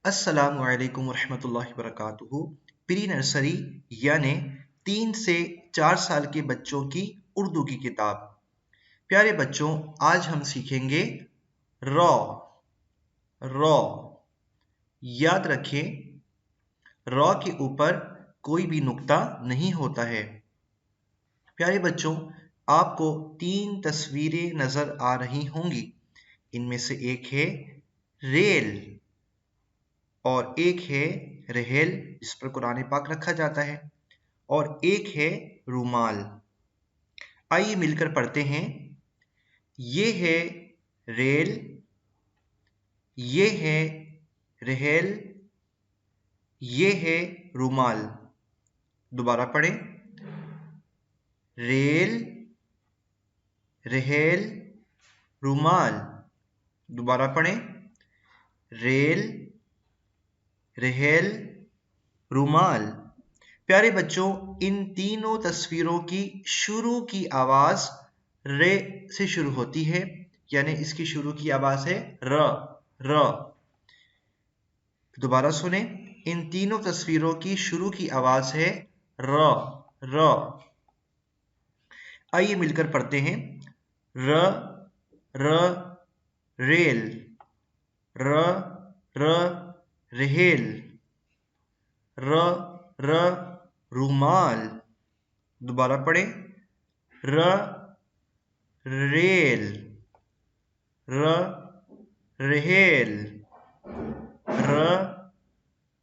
अस्सलामु अलैकुम रहमतुल्लाहि वबरकातुहू। प्री नर्सरी यानी 3 से 4 साल के बच्चों की उर्दू की किताब। प्यारे बच्चों, आज हम सीखेंगे रॉ। रॉ याद रखें, रॉ के ऊपर कोई भी नुक्ता नहीं होता है। प्यारे बच्चों, आपको 3 तस्वीरें नजर आ रही होंगी। इनमें से एक है रेल और एक है रहेल, जिस पर कुरान पाक रखा जाता है, और एक है रूमाल। आइए मिलकर पढ़ते हैं। ये है रेल, ये है रहेल, ये है रूमाल। दोबारा पढ़ें। रेल, रहेल, रूमाल। दोबारा पढ़ें। रेल, रहेल, रूमाल। प्यारे बच्चों, इन तीनों तस्वीरों की शुरू की आवाज रे से शुरू होती है, यानी इसकी शुरू की आवाज है र। र। दोबारा सुने, इन तीनों तस्वीरों की शुरू की आवाज है र। र। आइए मिलकर पढ़ते हैं। र, र, रेल, र, र, रहेल, र, र, रूमाल। दोबारा पढ़ें। र, रेल, र, रहेल, र,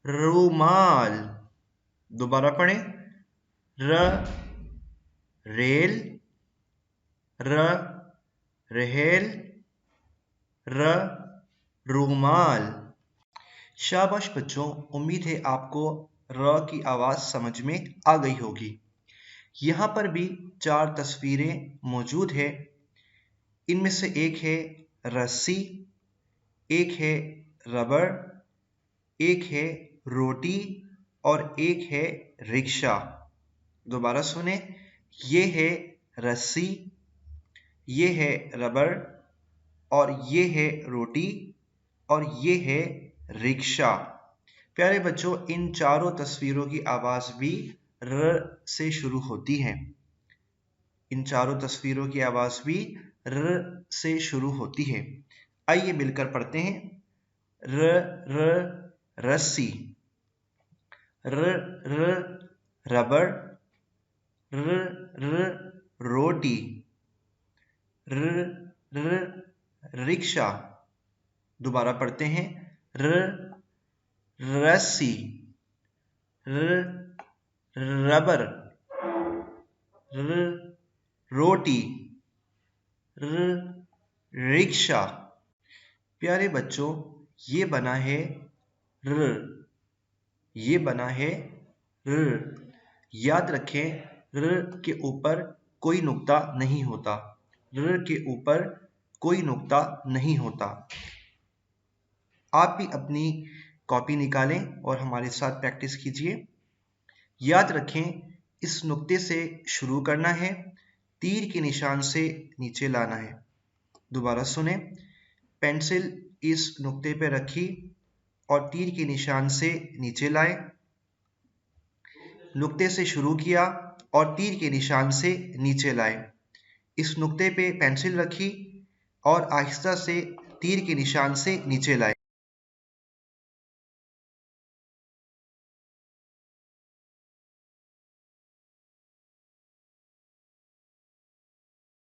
रूमाल। दोबारा पढ़ें। र, रेल, र, रहेल, र, रूमाल। शाबाश बच्चों, उम्मीद है आपको र की आवाज समझ में आ गई होगी। यहाँ पर भी 4 तस्वीरें मौजूद है। इनमें से एक है रस्सी, एक है रबड़, एक है रोटी और एक है रिक्शा। दोबारा सुने, ये है रस्सी, ये है रबड़ और ये है रोटी और ये है रिक्शा। प्यारे बच्चों, इन चारों तस्वीरों की आवाज भी र से शुरू होती है। इन चारों तस्वीरों की आवाज भी र से शुरू होती है। आइए मिलकर पढ़ते हैं। र, र, रस्सी, र, र, रबड़, र, र, रोटी, र, र, रिक्शा। दोबारा पढ़ते हैं। र, रस्सी, र, रबर, र, रोटी, र, रिक्शा। प्यारे बच्चों, ये बना है र, ये बना है र। याद रखें, र के ऊपर कोई नुक्ता नहीं होता। र के ऊपर कोई नुक्ता नहीं होता। आप भी अपनी कॉपी निकालें और हमारे साथ प्रैक्टिस कीजिए। याद रखें, इस नुक्ते से शुरू करना है, तीर के निशान से नीचे लाना है। दोबारा सुने, पेंसिल इस नुक्ते पे रखी और तीर के निशान से नीचे लाए। नुक्ते से शुरू किया और तीर के निशान से नीचे लाए। इस नुक्ते पे पेंसिल रखी और आहिस्ता से तीर के निशान से नीचे लाए।